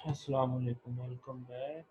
अस्सलाम वालेकुम, welcome back.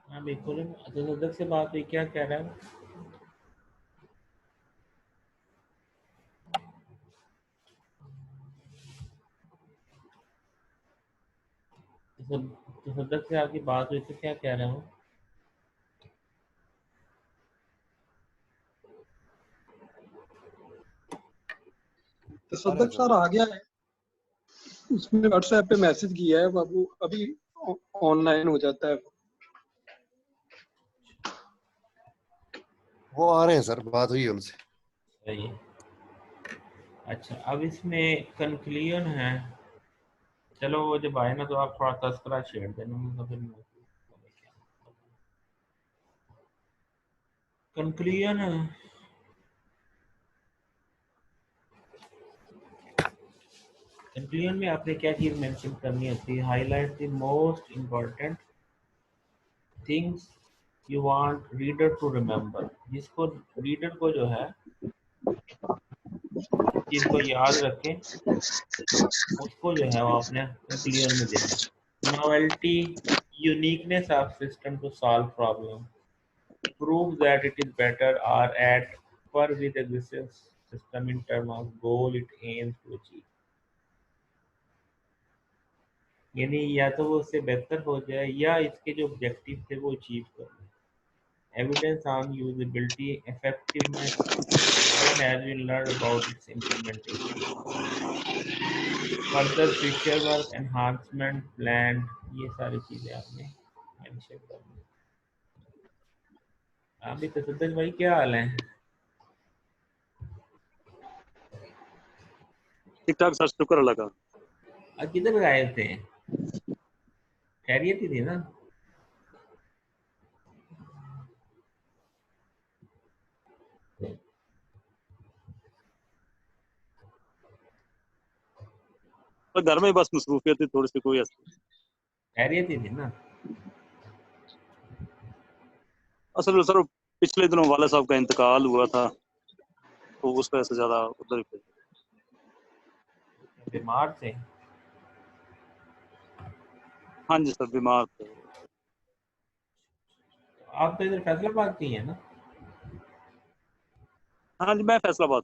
हाँ बिल्कुल, तसद्दुक़ से बात हुई, क्या कह रहा है? तसद्दुक़ से आपकी बात हुई तो क्या कह रहा हूँ? तसद्दुक़ सर आ गया है, उसने व्हाट्सएप पे मैसेज किया है, बाबू अभी ऑनलाइन हो जाता है। वो आ रहे हैं सर, बात हुई है उनसे। सही है। अच्छा, अब इसमें कंक्लूजन है। चलो वो जब आए ना तो आप थोड़ा तस्करा छेड़ देना, फिर कंक्लूजन कंक्लूजन में आपने क्या चीज़ मेंशन करनी होती है? Highlight the most important things you want reader to remember. जिसको रीडर को जो है चीज़ को याद रखें, उसको जो है वो आपने कंक्लूजन में देना है। Novelty, uniqueness of system to solve problem, prove that it is better or at par with existing system in terms of goal it aims to achieve। यानी या तो वो उससे बेहतर हो जाए या इसके जो ऑब्जेक्टिव थे वो अचीव कर लें। Evidence on usability, effectiveness, what has been learned about its implementation, further future work, enhancement planned, ये सारी चीजें आपने मेंशन करनी। आप भी तसद्दुक़ भाई, क्या हाल है? ठीक ठाक सर, शुक्र अल्लाह का। आज किधर गए थे? खैरियत ही थी ना? तो घर में बस मसरूफियत थी थोड़ी सी, कोई ऐसी खैरियत ही थी ना? असल में सर पिछले दिनों वाले साहब का इंतकाल हुआ था, तो उस वजह से ज्यादा उधर ही थे। बीमार थे? हाँ जी सर, बीमार थे। आप तो इधर फैसलाबाद की है ना? हाँ जी, मैं फैसलाबाद।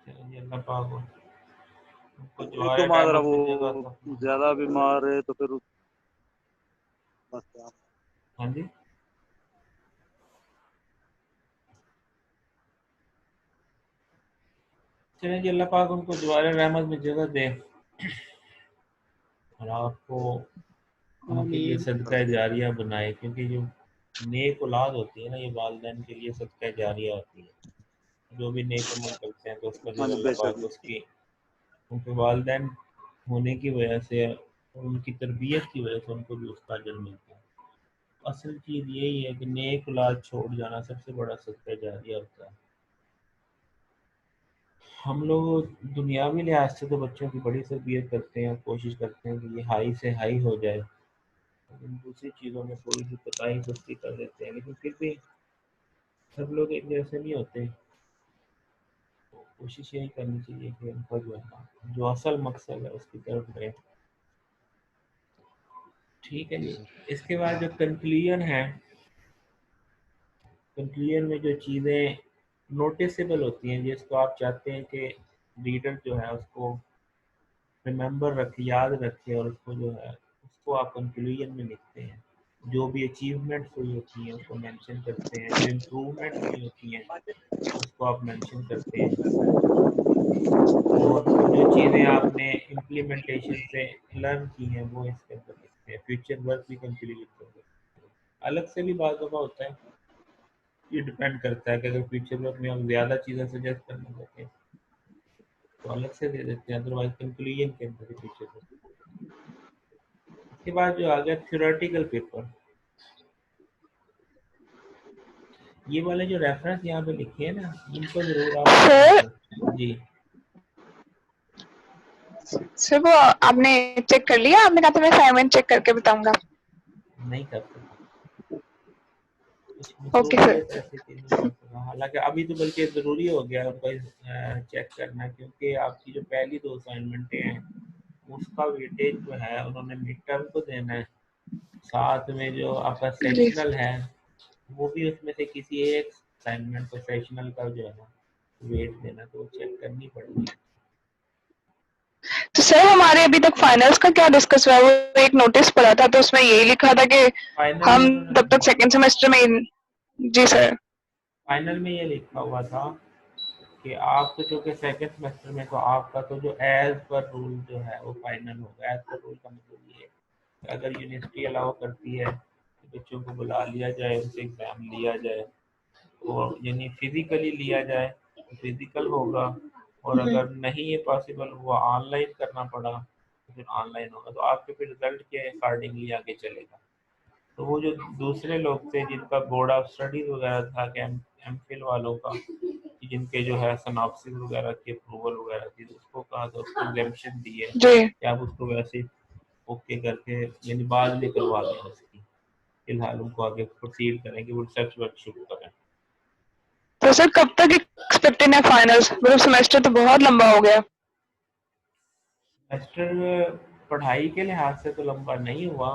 चलिए, अल्लाह पाक उनको एक दुआए दो माह जरा रहमत वो में जगह दो। ज्यादा बीमार है तो फिर बस यार। हाँ जी, चलिए जी, अल्लाह पाक उनको दुआए रहमत में जगह दे और आपको उनके लिए आमीन। सदका जारिया बनाए, क्योंकि जो नेक औलाद होती है ना, ये वालिदैन के लिए सदका जारिया होती है। जो भी नेक अमल करते हैं तो उसका हाँ जो जी, अल्लाह बेशक। पाक उसकी उनके वालिदैन होने की वजह से और उनकी तरबियत की वजह से उनको भी उसका अजर मिलता है। असल चीज़ यही है कि नेक औलाद छोड़ जाना सबसे बड़ा सदका जारिया होता है। हम लोग दुनियावी लिहाज से तो बच्चों की बड़ी तरबियत करते हैं, कोशिश करते हैं कि ये हाई से हाई हो जाए, लेकिन दूसरी चीज़ों में थोड़ी सी कोताही सुस्ती कर देते हैं। लेकिन फिर भी सब लोग एक जैसे नहीं होते, तो कोशिश यही करनी चाहिए कि उनका जो है ना, जो असल मकसद है उसकी तरफ रहे। ठीक है जी जी। सर। इसके बाद जो कंक्लूजन है, कंक्लूजन में जो चीज़ें नोटिसेबल होती हैं, जिसको आप चाहते हैं कि रीडर जो है उसको रिमेंबर रखे, याद रखे, और उसको जो है उसको आप कंक्लूजन में लिखते हैं। जो भी अचीवमेंट्स हुई होती हैं उसको मेंशन करते हैं, जो इम्प्रूवमेंट्स हुई होती हैं उसको आप मेंशन करते हैं, और जो चीज़ें आपने इम्प्लीमेंटेशन से लर्न की हैं वो इसके अंदर लिखते हैं। फ्यूचर वर्क भी कंक्लूजन करते हैं। अलग से भी बात दफा होता है, ये डिपेंड करता है कि अगर फ्यूचर वर्क में हम ज़्यादा चीज़ें सजेस्ट करना चाहते हैं तो अलग से दे देते हैं, अदरवाइज कंक्लूजन के अंदर ही फ्यूचर वर्क। इसके बाद जो आ गया थ्योरेटिकल पेपर, ये वाले जो रेफरेंस यहाँ पे लिखे हैं ना, इनको जरूर आप सर जी सर वो आपने चेक कर लिया? आपने कहा था मैं असाइनमेंट चेक करके बताऊंगा। नहीं कर सकता, कुछ ओके सर। मसरूफियत ऐसे कि नहीं कर सका। हालांकि अभी तो बल्कि ज़रूरी हो गया उनको चेक करना, क्योंकि आपकी जो पहली 2 असाइनमेंटें हैं उसका वेटेज जो है उन्होंने मिड टर्म को देना है, साथ में जो आपका जी। सेशनल है वो भी उसमें से किसी एक असाइनमेंट को सेशनल का जो है ना वेट देना, तो चेक करनी पड़ेगी। तो सर हमारे अभी तक फाइनल्स का क्या डिस्कस हुआ? वो एक नोटिस पड़ा था तो उसमें यही लिखा था कि फाइनल में हम उन्होंने तब तक सेकेंड सेमेस्टर में। जी सर। फाइनल में ये लिखा हुआ था कि आप तो चूँकि सेकंड सेमेस्टर में, तो आपका तो जो एज पर रूल जो है वो फाइनल होगा। एज पर रूल का मतलब ये है कि अगर यूनिवर्सिटी अलाउ करती है कि बच्चों को बुला लिया जाए, उनसे एग्ज़ाम लिया जाए, और यानी फिज़िकली लिया जाए तो फिज़िकल होगा, और अगर नहीं ये पॉसिबल हुआ ऑनलाइन करना पड़ा तो फिर ऑनलाइन होगा, तो आपके फिर रिजल्ट के अकॉर्डिंगली आगे चलेगा। तो वो जो दूसरे लोग थे जिनका बोर्ड ऑफ स्टडीज वगैरह था, कि एम फिल वालों का, कि जिनके जो है सनॉप्सिस वगैरह की अप्रूवल वगैरह थी, तो उसको कहा था, उसको एग्जेम्पशन दी है जी। कि आप उसको वैसे ही ओके करके यानी बाद में करवा दें उसकी, फिलहाल उनको आगे प्रोसीड करें कि वो रिसर्च वर्क शुरू करें। तो सर कब तक एक्सपेक्टेड है फाइनल्स? मतलब सेमेस्टर तो बहुत लंबा हो गया। सेमेस्टर पढ़ाई के लिहाज से तो लंबा नहीं हुआ,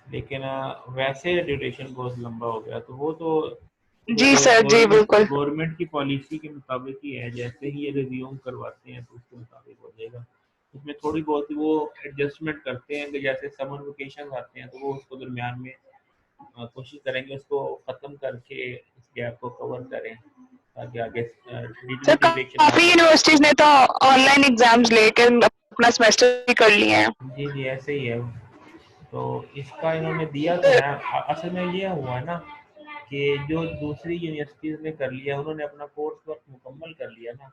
लेकिन वैसे ड्यूरेशन बहुत लंबा हो गया, तो वो तो जी सर जी बिल्कुल। गवर्नमेंट की पॉलिसी के मुताबिक ही है। जैसे ही ये रिज्यूम करवाते हैं तो उसके मुताबिक हो जाएगा। उसमें थोड़ी बहुत वो एडजस्टमेंट करते हैं कि जैसे समर वेकेशन आते हैं तो वो उसको दरमियान में कोशिश करेंगे उसको ख़त्म करके इस गैप को कवर करें, ताकि आगे डिग्री सर ड्यूरेशन ना काफी बढ़े। यूनिवर्सिटीज ने तो ऑनलाइन एग्जाम्स लेके अपना सेमेस्टर भी कर लिए हैं। जी जी ऐसे ही है। तो इसका इन्होंने दिया तो है। असल में ये हुआ है ना कि जो दूसरी यूनिवर्सिटीज़ ने कर लिया, उन्होंने अपना कोर्स वर्क मुकम्मल कर लिया ना।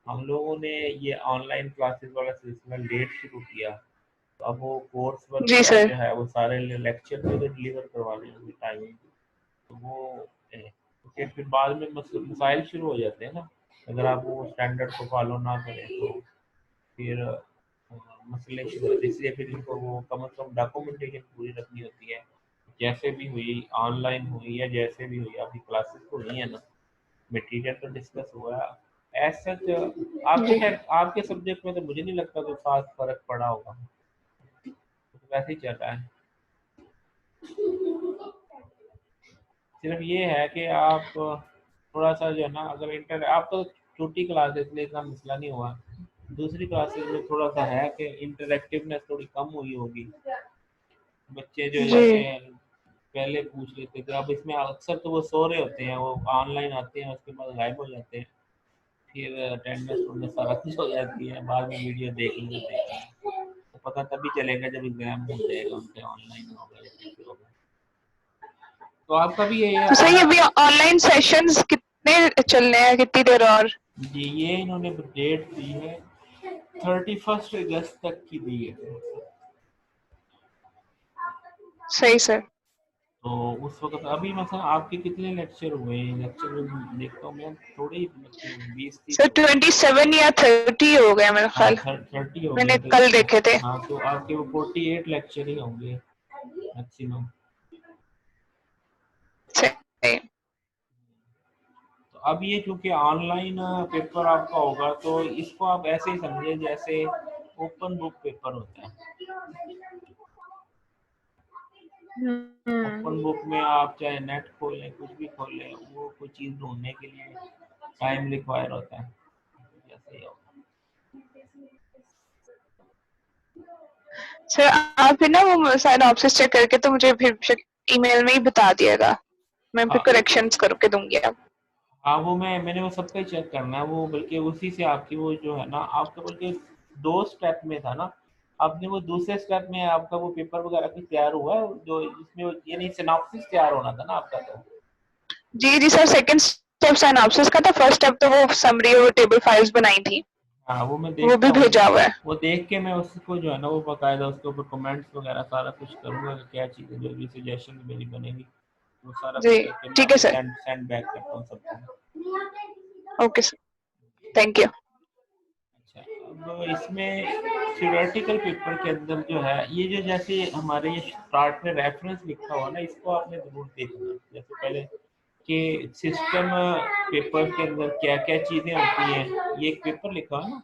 हम लोगों ने ये ऑनलाइन क्लासेस वाला सिलसिला लेट शुरू किया, तो अब वो कोर्स वर्क जी सर। जो है वो सारे लेक्चर भी तो डिलीवर करवाने होंगे टाइमिंग, तो वो क्योंकि फिर बाद में मसाइल शुरू हो जाते हैं ना, अगर आप वो स्टैंडर्ड को फॉलो ना करें तो फिर मसले शुरू होते हैं। इसलिए फिर इनको वो कम से कम डॉक्यूमेंटेशन पूरी रखनी होती है, जैसे भी हुई, ऑनलाइन हुई या जैसे भी हुई। अभी क्लासेस तो नहीं है ना, मटेरियल तो डिस्कस हुआ है। एज सच आपके जी खैर आपके सब्जेक्ट में तो मुझे नहीं लगता कोई खास फर्क पड़ा होगा, तो वैसे ही चल रहा है। सिर्फ ये है कि आप थोड़ा सा जो है ना, अगर इंटर आप तो छोटी क्लास है इसलिए इतना मसला नहीं हुआ, दूसरी क्लासेस में थोड़ा सा है कि इंटरेक्टिवनेस थोड़ी कम हुई होगी। बच्चे जो जी। जैसे पहले पूछ लेते थे, अब इसमें अक्सर तो वो सो रहे होते हैं, वो ऑनलाइन आते हैं उसके बाद गायब हो जाते हैं, फिर अटेंडेंस उनमें सारा कुछ हो जाती है, बाद में वीडियो देखेंगे तो पता तभी चलेगा जब एग्जाम हो जाएगा उनके, ऑनलाइन होगा या कैसे होगा। तो आपका भी ये तो सही ऑन अभी ऑनलाइन सेशंस कितने चलने हैं, कितनी देर और? जी ये इन्होंने डेट दी है 31 अगस्त तक की दी है। सही सर। तो उस वक्त अभी मतलब आपके कितने लेक्चर हुए हैं? लेक्चर देखता हूँ मैं, थोड़े ही लगते हैं, 20-30 सर हो गए। 27 या 30 हो गया मेरा हाँ ख्याल। 30 हो मैंने गए तो। कल देखे थे। हाँ तो आपके वो 48 लेक्चर ही होंगे मैक्सिमम। सही। अब ये चूंकि ऑनलाइन पेपर आपका होगा तो इसको आप ऐसे ही समझिए जैसे ओपन बुक पेपर होता है। ओपन बुक में आप चाहे नेट खोलें कुछ भी खोलें, वो कोई चीज़ ढूंढने के लिए टाइम रिक्वायर होता है, जैसे ही होगा। सर आप फिर ना वो साइनॉप्सिस चेक करके तो मुझे फिर ईमेल में ही बता दिएगा, मैं फिर हाँ करेक्शंस करके दूंगी अब। हाँ, वो मैंने वो सब पे चेक करना है, वो बल्कि उसी से आपकी वो जो है ना आपका बल्कि 2 स्टेप में था ना, आपने वो दूसरे स्टेप में आपका वो पेपर वगैरह भी तैयार हुआ है जो जिसमें ये नहीं सिनॉप्सिस तैयार होना था ना आपका। तो जी जी सर, सेकंड स्टेप साइनॉप्सिस का था, फर्स्ट स्टेप तो वो समरी और टेबल फाइल्स बनाई थी, हाँ वो मैं वो देखता भी हूँ, भेजा हुआ है। वो देख के मैं उसको जो है ना वो बाकायदा उसके ऊपर कमेंट्स वगैरह सारा कुछ करूँगा कि क्या चीज़ें जो भी सजेशन मेरी बनेगी वो सारा कुछ जी करके मैं ठीक है आपको सर। सेंड बैक करता हूँ सबको। Okay sir, thank you. अच्छा, अब इसमें थ्योरेटिकल पेपर के अंदर जो है ये जो जैसे हमारे ये स्टार्ट में रेफरेंस लिखा हुआ ना, इसको आपने जरूर देखना। जैसे पहले कि सिस्टम पेपर के अंदर क्या क्या चीज़ें होती हैं, ये एक पेपर लिखा है ना,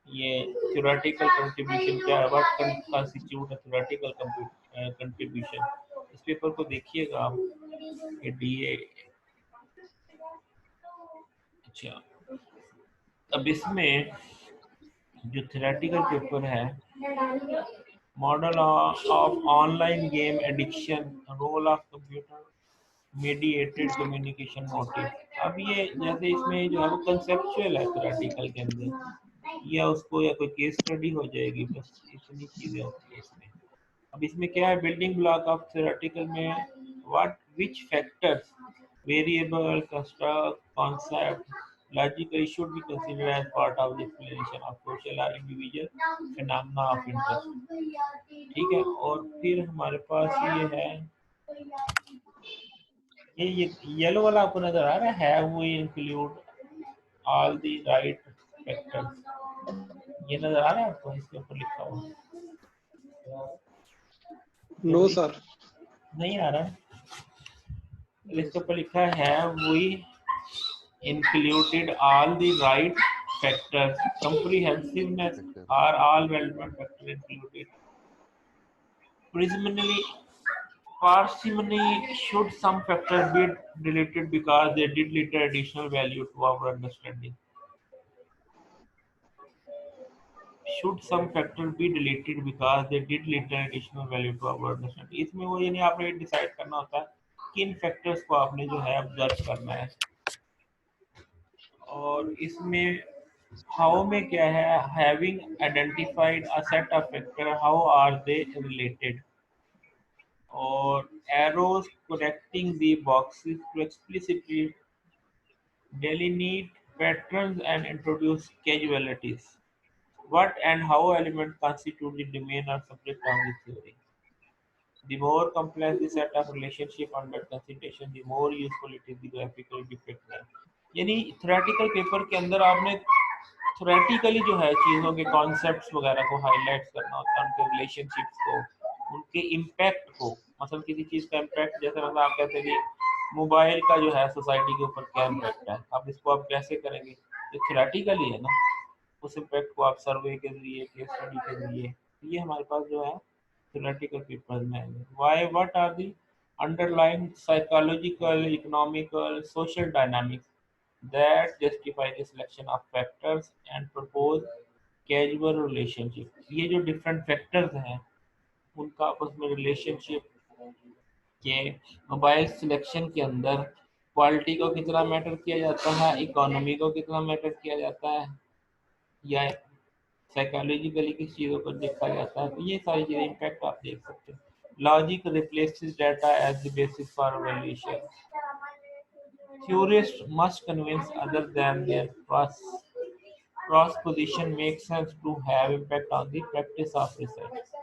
ये थ्योरेटिकल कंट्रीब्यूशन क्या है, व्हाट कंस्टिट्यूट थ्योरेटिकल कंट्रीब्यूशन। इस पेपर को देखिएगा आप, ये डीए। अच्छा, अब इसमें जो थ्योरेटिकल पेपर है, model of online game addiction, role of computer mediated communication motive. अब ये जैसे इसमें जो है वो कंसेप्चुअल है थ्योरेटिकल के अंदर, या उसको या कोई केस स्टडी हो जाएगी, बस इतनी चीजें होती है इसमें। अब इसमें क्या है, बिल्डिंग ब्लॉक ऑफ थ्योरेटिकल में what which factors variable construct concept logically should be considered as part of the explanation of social or individual phenomena of interest। ठीक है, और फिर हमारे पास ये है, ये येलो वाला आपको नजर आ रहा है, वो include all the right factors, ये नजर आ रहा है आपको, इसके ऊपर लिखा हुआ नो सर। नहीं आ रहा है, इसके ऊपर लिखा है we included all the right factors, comprehensiveness are all relevant factors included, presumably parsimony should some factors be deleted because they did little additional value to our understanding, should some factors be deleted because they did little additional value to our understanding। इसमें वो यानी आपने decide करना होता है किन factors को आपने जो है ऑब्जर्व करना है, और इसमें हाउ में क्या है, having identified a set of factor how are they related, और arrows connecting the boxes to explicitly delineate patterns and introduce causalities, what and how elements constitute the domain or subject of the theory। The more complex the set of relationship under consideration, the more useful it is the graphical depiction। यानी theoretical paper के अंदर आपने theoretically जो है चीज़ों के concepts वगैरह को हाईलाइट करना होता है, उनके रिलेशनशिप्स को, उनके इम्पैक्ट को। मतलब किसी चीज़ का इम्पैक्ट, जैसे मतलब आप कहते हैं कि मोबाइल का जो है सोसाइटी के ऊपर क्या इम्पैक्ट है, अब इसको आप कैसे करेंगे, ये थ्योरेटिकली है ना, उस इम्पैक्ट को आप सर्वे के जरिए, केस स्टडी के जरिए, ये हमारे पास जो है थ्योरेटिकल पेपर्स में आएंगे। Why, what are the underlying psychological, economical, social dynamics that justify the selection of factors and propose causal relationship। ये जो डिफरेंट फैक्टर्स हैं उनका आपस में रिलेशनशिप के मोबाइल सिलेक्शन के अंदर क्वालिटी को कितना मैटर किया जाता है, इकोनॉमी को कितना मैटर किया जाता है, या साइकोलॉजिकली किस चीज़ों को देखा जाता है, तो ये सारी चीज़ें इम्पैक्ट आप देख सकते हैं। Logic replaces data as the basis for valuation, theorists must convince other than their cross position makes sense to have impact on the practice of research।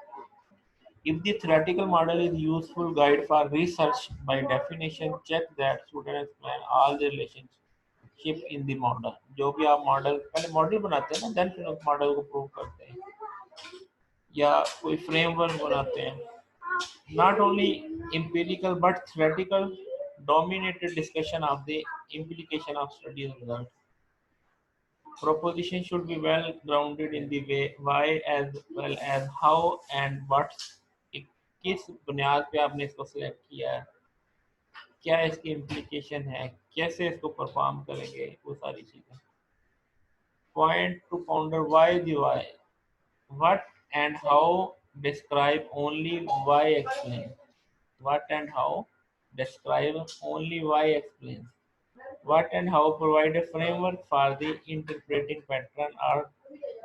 If the theoretical model is useful guide for research, by definition check that students explain all the relationship in the model। जो भी आप model पहले model बनाते हैं ना, then फिर उस model को प्रूव करते हैं या कोई फ्रेमवर्क बनाते हैं, not only empirical but theoretical dominated discussion of the implication of study result. Proposition should be well grounded in the way why as well as how and what. किस बुनियाद पे आपने इसको सिलेक्ट किया है, क्या इसकी इम्प्लीकेशन है, कैसे इसको परफॉर्म करेंगे, वो सारी चीजें. Point to ponder why the why. What and how describe only why explain. What and how describe only why explains. What and how provide a framework for the interpreting pattern or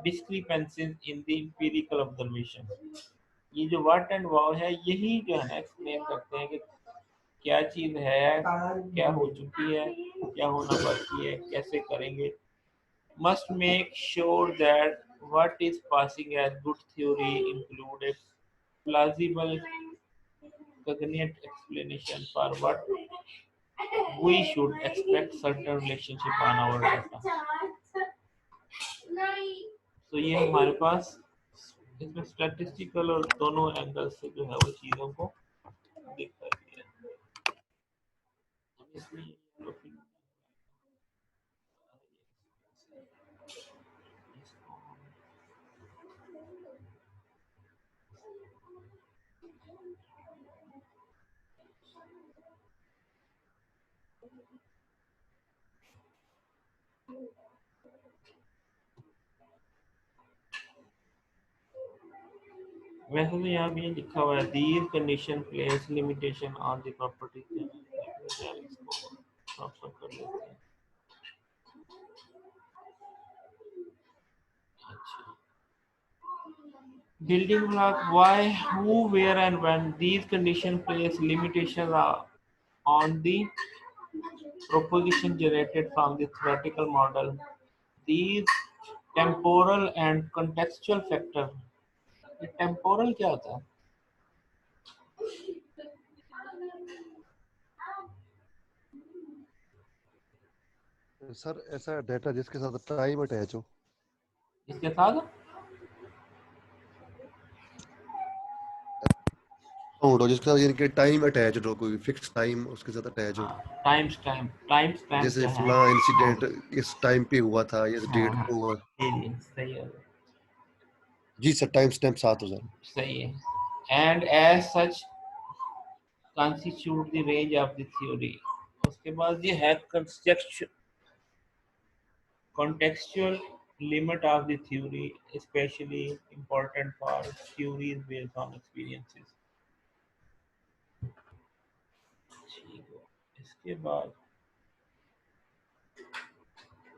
discrepancies in the empirical observation. ये जो what and how है यही जो है ना explain करते हैं कि क्या चीज है, क्या हो चुकी है, क्या होना बाकी है, कैसे करेंगे. Must make sure that what is passing as good theory include a plausible cognate explanation for what we should expect certain relationship on our data. तो ये हमारे पास इसमें स्टैटिस्टिकल और दोनों एंगल से जो है वो चीजों को दिखा दिया है. इसलिए वैसे तो यहाँ भी लिखा हुआ है these condition place limitation on the property. Building block why, who, where and when. These conditions place limitations on the proposition generated from the theoretical model. These temporal and contextual factor. Temporal क्या होता है? Sir ऐसा data जिसके साथ time attach हो. इसके साथ count हो जिसके साथ यानी कि टाइम अटैच हो, कोई फिक्स टाइम उसके साथ अटैच हो. टाइम स्टैम्प जैसे क्या है? फला इंसिडेंट इस टाइम पे हुआ था, इस डेट हाँ, को हुआ. जी सही है, जी सर, टाइम स्टैम्प साथ हो सर. सही है. And as such constitute the range of the theory. उसके बाद ये है contextual limit of the theory, especially important for theories based on experiences. इसके बाद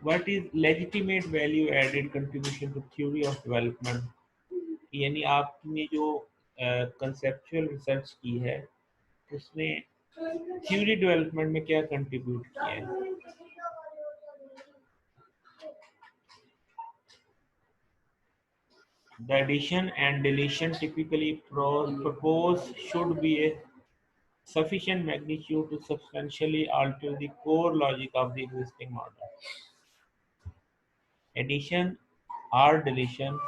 what is legitimate value added contribution to theory of development. यानी आपने जो conceptual research की है उसमें theory development में क्या contribute किया है. The addition and deletion typically proposed should be a sufficient magnitude to substantially alter the core logic of the existing model. Addition or deletion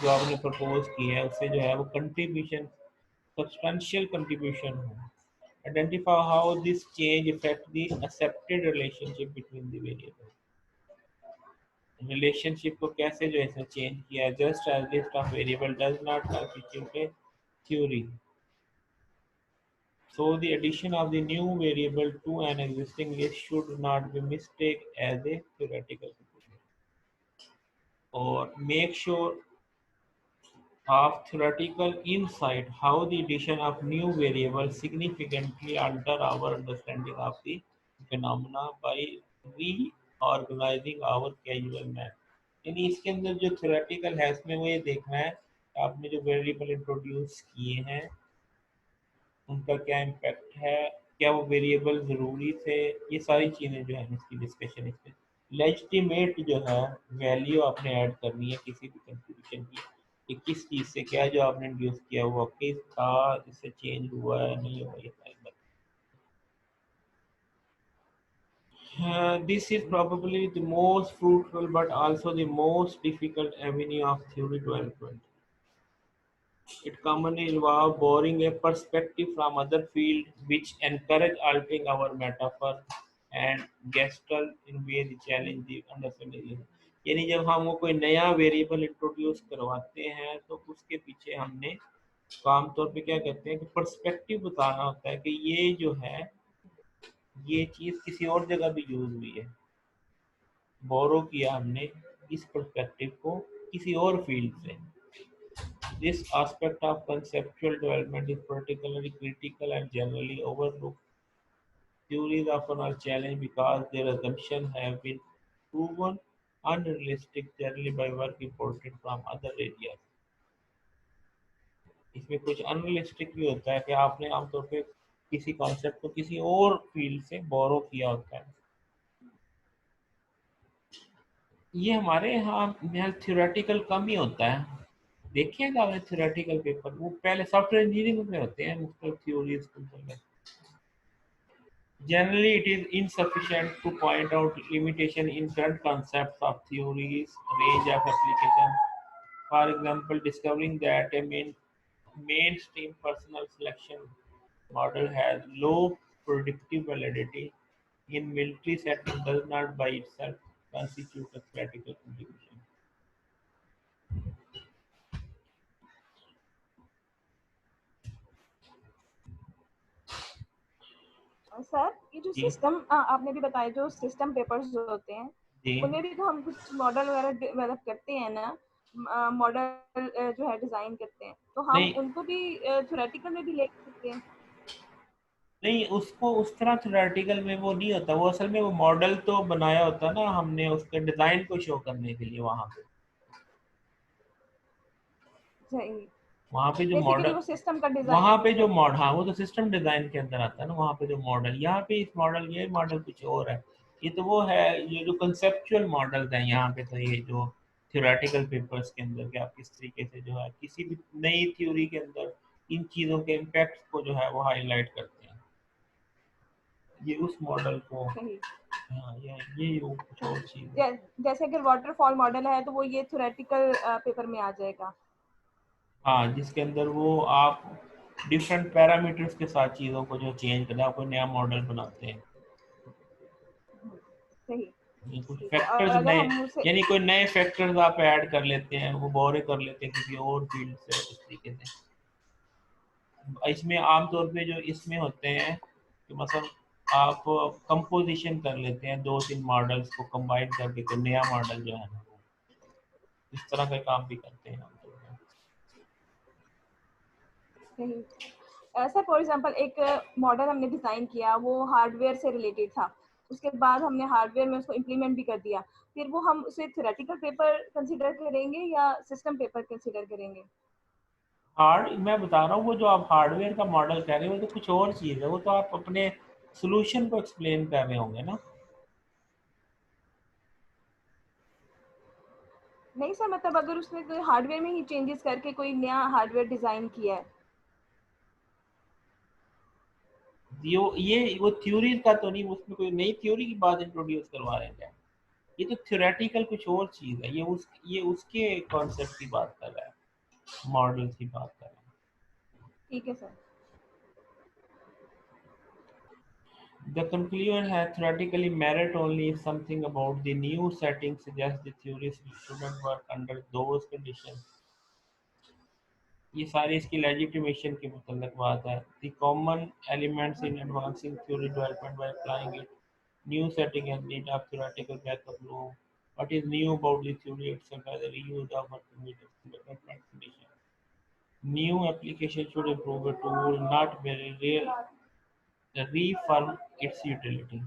जो आपने propose की है उससे जो है वो contribution, substantial contribution हो. Identify how this change affect the accepted relationship between the variables. Relationship को कैसे जो है चेंज किया. Just as list of variable does not constitute a theory, so the addition of the new variable to an existing list should not be mistaken as a theoretical conclusion. Or make sure of theoretical insight how the addition of new variables significantly alter our understanding of the phenomena by reorganizing our causal map. यानी इसके अंदर जो theoretical है उसमें वो ये देखना है आपने जो वेरिएबल इंट्रोड्यूस किए हैं उनका क्या इम्पैक्ट है, क्या वो वेरिएबल ज़रूरी थे, ये सारी चीज़ें जो है इसकी डिस्कशन. इसमें लेजिटिमेट जो है वैल्यू आपने ऐड करनी है किसी भी कंट्रीब्यूशन की कि किस चीज़ से क्या जो आपने इंड्यूस किया हुआ किस था, इससे चेंज हुआ है नहीं हुआ, ये सारी बात. This is probably the most fruitful but also the most difficult avenue of theory development. It commonly involves borrowing a perspective from other fields, which encourage altering our metaphor and gestalt in way that challenge the understanding. यानी जब हम वो कोई नया variable introduce करवाते हैं तो उसके पीछे हमने आमतौर पे क्या कहते हैं कि पर्सपेक्टिव बताना होता है कि ये जो है ये चीज किसी और जगह भी यूज हुई है, बोरो किया हमने इस पर्सपेक्टिव को किसी और फील्ड से. This aspect of conceptual development is particularly critical and generally overlooked. Theories often are challenged because their assumptions have been proven unrealistic generally by work imported from other areas. इसमें कुछ unrealistic भी होता है कि आपने आमतौर पे किसी कॉन्सेप्ट को किसी और फील्ड से बोरो किया होता है. ये हमारे यहाँ में थ्योरेटिकल कम ही होता है. देखिएगा आपने थ्योरेटिकल पेपर वो पहले सॉफ्टवेयर इंजीनियरिंग में होते हैं मुख्तलिफ थ्योरीज में. Generally, it is insufficient to point out limitation in current concepts of theories, range of application. For example, discovering that a mainstream personal selection model has low predictive validity in military setting does not by itself constitute a theoretical contribution. Sir ये जो जी system आपने भी बताया, जो system papers जो होते हैं जी उनमें भी तो हम कुछ मॉडल वगैरह डेवलप करते हैं ना, मॉडल जो है डिजाइन करते हैं, तो हम नहीं उनको भी थ्योरेटिकल में भी ले सकते हैं. नहीं, उसको उस तरह थ्योरेटिकल में वो नहीं होता. वो असल में वो मॉडल तो बनाया होता ना हमने उसके डिजाइन को शो करने के लिए. सही. वहाँ पे जो बेसिकली मॉडल वो सिस्टम का डिजाइन वहाँ पे होता जो है. मॉडल हाँ वो तो सिस्टम डिजाइन के अंदर आता है ना. वहाँ पे जो मॉडल यहाँ पे इस मॉडल ये मॉडल कुछ और है. ये तो वो है ये जो कंसेप्चुअल मॉडल्स हैं यहाँ पे. तो ये जो थ्योरेटिकल पेपर्स के अंदर कि आप किस तरीके से जो है किसी भी नई थ्योरी के अंदर इन चीज़ों के इम्पैक्ट को जो है वो हाईलाइट करते हैं. ये उस मॉडल को सही. हाँ ये वो कुछ और चीज़ है. जैसे अगर वाटरफॉल मॉडल है तो वो ये थ्योरेटिकल पेपर में आ जाएगा. हाँ जिसके अंदर वो आप डिफरेंट पैरामीटर्स के साथ चीज़ों को जो चेंज करना आप कोई नया मॉडल बनाते हैं. सही. ये कुछ ठीक है. और फैक्टर्स अगर नए हम उसे यानी कोई नए फैक्टर्स आप ऐड कर लेते हैं वो बोरे कर लेते हैं किसी और फील्ड से इस तरीके से. इसमें आमतौर पे जो इसमें होते हैं कि मतलब आप कंपोजिशन कर लेते हैं दो तीन मॉडल्स को कंबाइन करके कोई नया मॉडल जो है ना वो इस तरह का काम भी करते हैं आमतौर पे. सही. सर फॉर एग्जांपल एक मॉडल हमने डिजाइन किया, वो हार्डवेयर से रिलेटेड था, उसके बाद हमने हार्डवेयर में उसको इम्प्लीमेंट भी कर दिया, फिर वो हम उसे थ्योरेटिकल पेपर कंसीडर करेंगे या सिस्टम पेपर कंसीडर करेंगे? मैं बता रहा हूँ वो जो आप हार्डवेयर का मॉडल कह रहे हो वो तो कुछ और चीज़ है. वो तो आप अपने सोल्यूशन को एक्सप्लेन कर रहे होंगे ना. नहीं सर, मतलब अगर उसने कोई हार्डवेयर में ही चेंजेस करके कोई नया हार्डवेयर डिजाइन किया है. ये वो थ्योरी का तो नहीं. उसमें कोई नई थ्योरी की बात इंट्रोड्यूस करवा रहे हैं क्या? ये तो थ्योरेटिकल कुछ और चीज़ है. ये उसके कॉन्सेप्ट की बात कर रहा है, मॉडल की बात कर रहा है. ठीक है sir. The conclusion has theoretically merit only if something about the new setting suggests the theories shouldn't work under those conditions. ये सारी इसकी legitimation के मुतल्लिक बात है. The common elements in advancing theory development by applying it new setting and need of theoretical backup law. What is new about the theory itself as a reuse of working methods in different conditions. New application should improve a tool, not reaffirm its utility.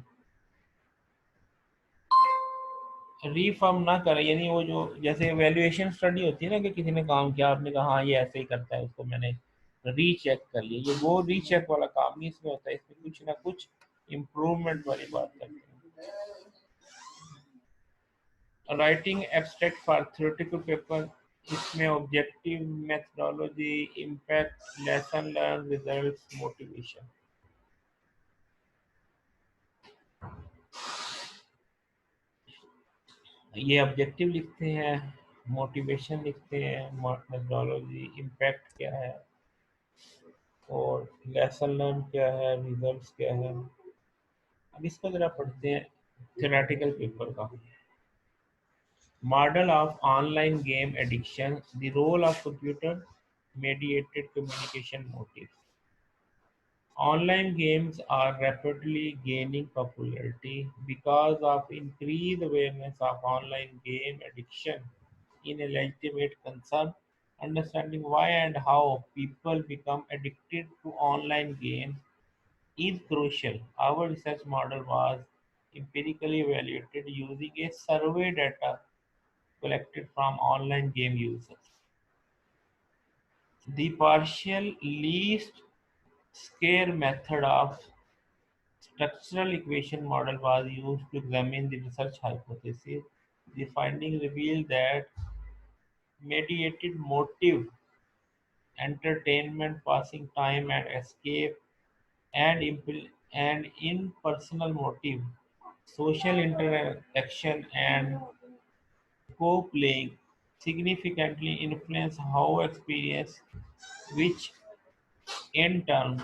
रीफर्म ना करें यानी वो जो जैसे valuation study होती है ना कि किसी ने काम किया आपने कहा हाँ ये ऐसे ही करता है उसको मैंने रीचेक कर लिया. ये वो रीचेक वाला काम नहीं इसमें होता है. इसमें कुछ ना कुछ इम्प्रूवमेंट वाली बात करते हैं. Writing abstract for theoretical paper इसमें objective methodology impact lesson learn results motivation ये ऑब्जेक्टिव लिखते हैं, मोटिवेशन लिखते हैं, मेथोडोलॉजी, इम्पैक्ट क्या है, और लेसन लर्न क्या है, रिजल्ट्स क्या है। अब इसको जरा पढ़ते हैं थ्योरेटिकल पेपर का। Model of online game addiction, the role of computer mediated communication motives. Online games are rapidly gaining popularity because of increased awareness of online game addiction in a legitimate concern. Understanding why and how people become addicted to online games is crucial. Our research model was empirically evaluated using a survey data collected from online game users. The partial least square method of structural equation model was used to examine the research hypothesis. The findings revealed that mediated motive, entertainment, passing time, and escape, and impersonal motive, social interaction, and co-playing, significantly influence how experience, which in turn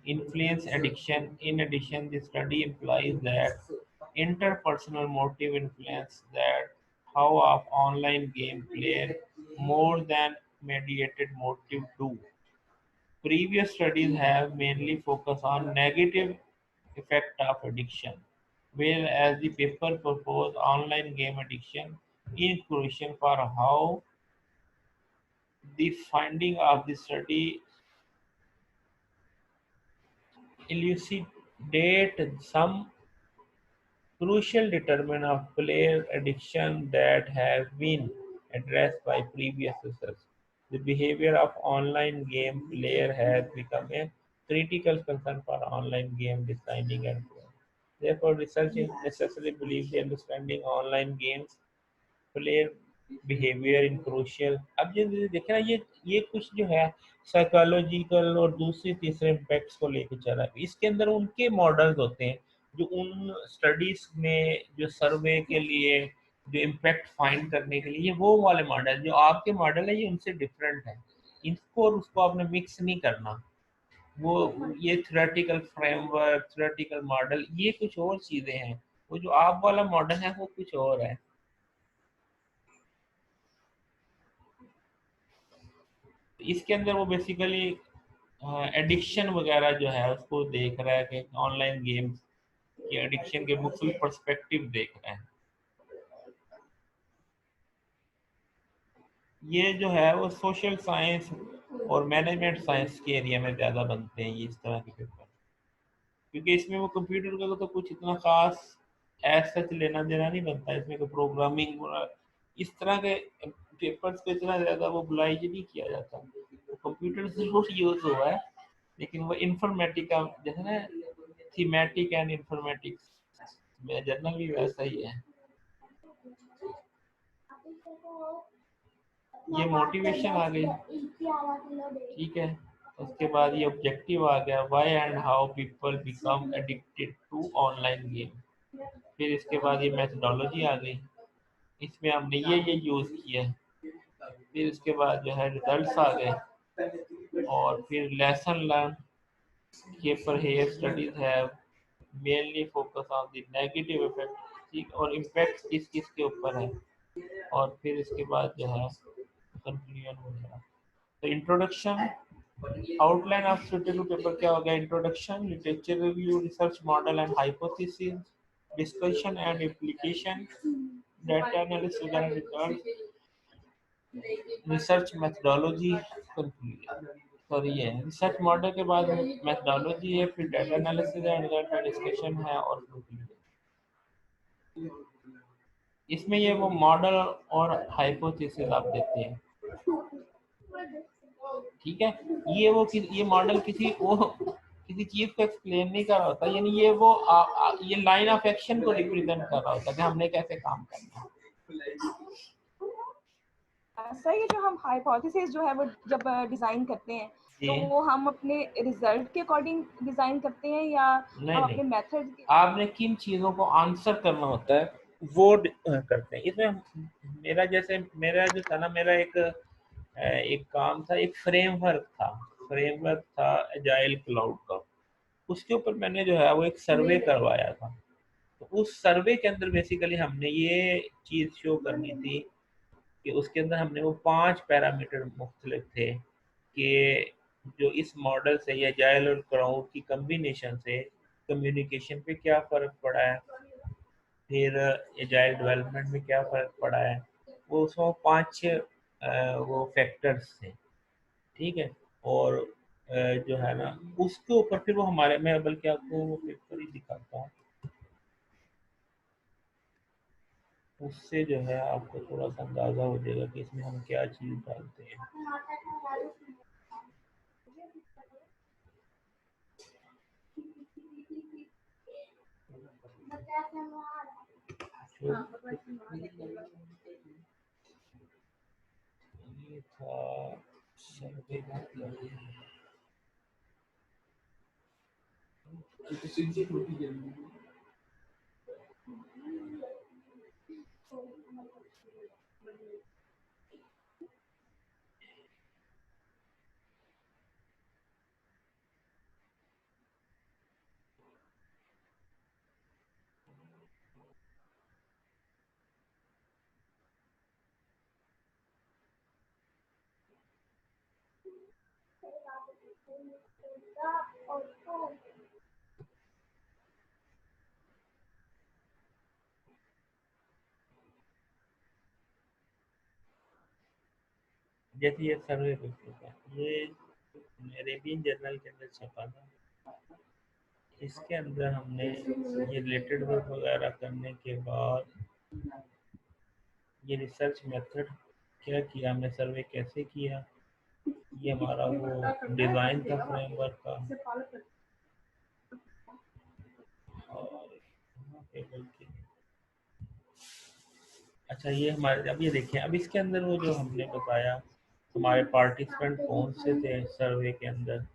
influence addiction. In addition, the study implies that interpersonal motive influence that how of online game player more than mediated motive do. Previous studies have mainly focused on negative effect of addiction, whereas the paper proposed online game addiction is crucial for how the finding of the study elucidate some crucial determinant of player addiction that have been addressed by previous research. The behavior of online game player has become a critical concern for online game designing and growth. Therefore, research is necessarily believes the understanding online games player behaviour in crucial. अब ये देखे ना, ये कुछ जो है psychological और दूसरे तीसरे इम्पैक्ट्स को लेके चला है। इसके अंदर उनके मॉडल्स होते हैं जो उन स्टडीज में जो सर्वे के लिए जो इम्पैक्ट फाइंड करने के लिए, ये वो वाले मॉडल जो आपके मॉडल है ये उनसे डिफरेंट है। इनको और उसको आपने मिक्स नहीं करना। वो ये थ्योरेटिकल फ्रेमवर्क, थ्योरेटिकल मॉडल ये कुछ और चीजें हैं, वो जो आप वाला मॉडल है वो कुछ और है। इसके अंदर वो बेसिकली एडिक्शन वगैरह जो है उसको देख रहा है कि ऑनलाइन गेम्स की एडिक्शन के मुख्तलिफ पर्सपेक्टिव देख रहे हैं। ये जो है वो सोशल साइंस और मैनेजमेंट साइंस के एरिया में ज़्यादा बनते हैं ये इस तरह के पेपर, क्योंकि इसमें वो कंप्यूटर का तो कुछ इतना खास ऐसा लेना देना नहीं बनता। इसमें तो प्रोग्रामिंग इस तरह के पेपर्स को इतना ज़्यादा वो बुलाइज नहीं किया जाता। कंप्यूटर जरूर यूज हुआ है लेकिन वो इंफॉर्मेटिका जैसे ना थीमेटिक एंड इंफॉर्मेटिक्स में जर्नल भी वैसा ही है। ये मोटिवेशन आ गई, ठीक है। उसके बाद ये ऑब्जेक्टिव आ गया, why and how people become addicted to online game. फिर इसके बाद ये मेथोडोलॉजी आ गई, इसमें हमने ये यूज किया। फिर इसके बाद जो है रिजल्ट्स आ गए, और फिर लेसन लर्न के पर here studies have mainly focus on the negative effect, ठीक, और इम्पैक्ट किस किस के ऊपर है। और फिर इसके बाद जो है कंक्लूजन वगैरह। तो introduction, outline of suitable paper क्या हो गया? Introduction, literature review, research model and hypothesis, discussion and application, data analysis and result, research methodology, conclusion. Sorry ये रिसर्च मॉडल के बाद मेथोडोलॉजी है, फिर डाटा एनालिसिस एंड रिजल्ट का डिस्कशन है, और कंक्लूजन। इसमें ये वो मॉडल और हाइपोथेसिस आप देते हैं, ठीक है। ये मॉडल किसी चीज को एक्सप्लेन नहीं कर रहा होता, यानी ये वो ये लाइन ऑफ एक्शन को रिप्रेजेंट कर रहा होता है कि हमने कैसे काम करना है। सर ये जो हम हाइपोथेसिस जो है वो जब डिजाइन करते हैं तो वो हम अपने रिजल्ट के अकॉर्डिंग डिजाइन करते हैं या हम अपने मेथड के? आपने किन चीजों को आंसर करना होता है करते हैं इसमें। मेरा जैसे मेरा जो था ना, मेरा एक काम था, एक फ्रेमवर्क था एजाइल क्लाउड का। उसके ऊपर मैंने जो है वो एक सर्वे करवाया था। तो उस सर्वे के अंदर बेसिकली हमने ये चीज़ शो करनी थी कि उसके अंदर हमने वो 5 पैरामीटर मुख्तलिफ थे कि जो इस मॉडल से या एजाइल और क्लाउड की कम्बिनेशन से कम्युनिकेशन पे क्या फ़र्क पड़ा है, फिर एजाइल डेवलपमेंट में क्या फ़र्क पड़ा है। वो उसमें 5-6 वो फैक्टर्स थे, ठीक है। और जो है ना उसके ऊपर फिर वो हमारे, मैं बल्कि आपको वो पेपर ही दिखाता हूँ, उससे जो है आपको थोड़ा सा अंदाज़ा हो जाएगा कि इसमें हम क्या चीज़ डालते हैं। जो ये था सर्वे जैसे ये सर्वे पेपर था, ये अरेबियन जर्नल के अंदर छपा था। इसके अंदर हमने ये रिलेटेड वर्क वगैरह करने के बाद ये रिसर्च मेथड क्या किया, हमने सर्वे कैसे किया, ये हमारा वो डिज़ाइन था फ्रेमवर्क का। और यहाँ पे बल्कि अच्छा, ये हमारे, अब ये देखें, अब इसके अंदर वो जो हमने बताया हमारे पार्टिसिपेंट कौन से थे सर्वे के अंदर,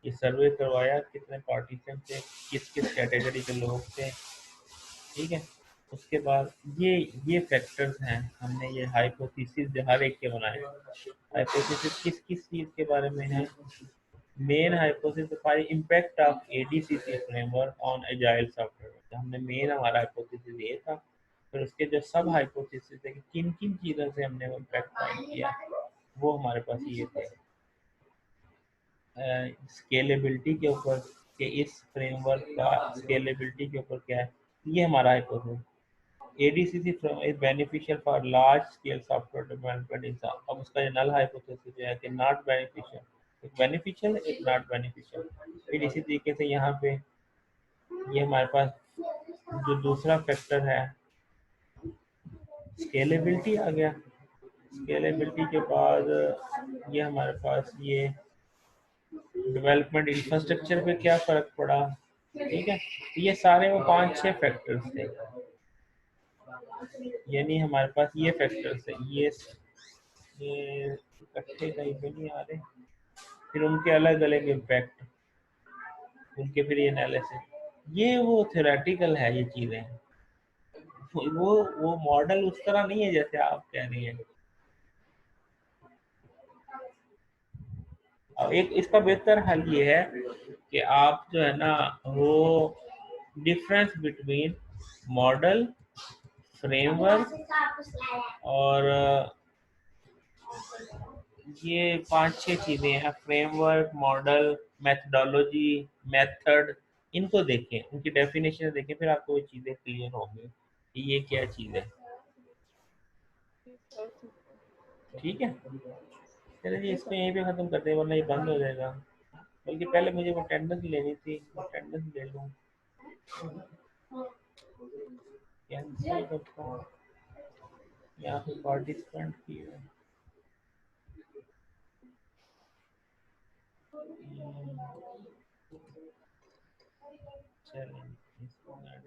ये सर्वे करवाया कितने पार्टिसिपेंट थे, किस किस कैटेगरी के लोग थे, ठीक है। उसके बाद ये फैक्टर्स हैं, हमने ये हाइपोथेसिस जो हर एक के बनाए। हाइपोथेसिस किस किस चीज़ के बारे में है। Main hypothesis for impact of ADCC framework on agile software, हमने मेन हमारा हाइपोथेसिस ये था। फिर उसके जो सब हाइपोथेसिस है कि किन किन चीज़ों से हमने वो इम्पैक्ट फाइंड किया, वो हमारे पास ये थे। स्केलेबिलिटी के ऊपर, कि इस फ्रेमवर्क का स्केलेबिलिटी के ऊपर क्या है, ये हमारा hypothesis. ADCC is beneficial for large scale software development in some, अब उसका ये null hypothesis जो है कि not beneficial, एक beneficial एक not beneficial। फिर इसी तरीके से यहाँ पे ये हमारे पास जो दूसरा फैक्टर है स्केलेबिलिटी आ गया। स्केलेबिलिटी के बाद ये हमारे पास ये डेवलपमेंट इंफ्रास्ट्रक्चर पे क्या फ़र्क पड़ा, ठीक है। ये सारे वो 5-6 फैक्टर्स थे, यानी हमारे पास ये फैक्टर्स है, ये इकट्ठे कहीं पे नहीं आ रहे। फिर उनके अलग अलग इम्पैक्ट, उनके फिर ये एनालिसिस, ये वो थ्योरेटिकल है ये चीज़ें। वो मॉडल उस तरह नहीं है जैसे आप कह रही हैं। और एक इसका बेहतर हल ये है कि आप जो है ना वो डिफरेंस बिटवीन मॉडल, फ्रेमवर्क और ये 5-6 चीज़ें हैं, फ्रेमवर्क, मॉडल, मेथडोलॉजी, मेथड, इनको देखें, उनकी डेफिनेशन देखें, फिर आपको वो चीज़ें क्लियर होंगी कि ये क्या चीज़ है, ठीक है। चलिए जी, इसको यहीं पे ख़त्म करते हैं वरना ये बंद हो जाएगा। बल्कि पहले मुझे वो अटेंडेंस लेनी थी, अटेंडेंस ले लूँ, कैंसिल करता हूँ, यहाँ पे पार्टिसिपेंट की है। चलिए इसको ऐड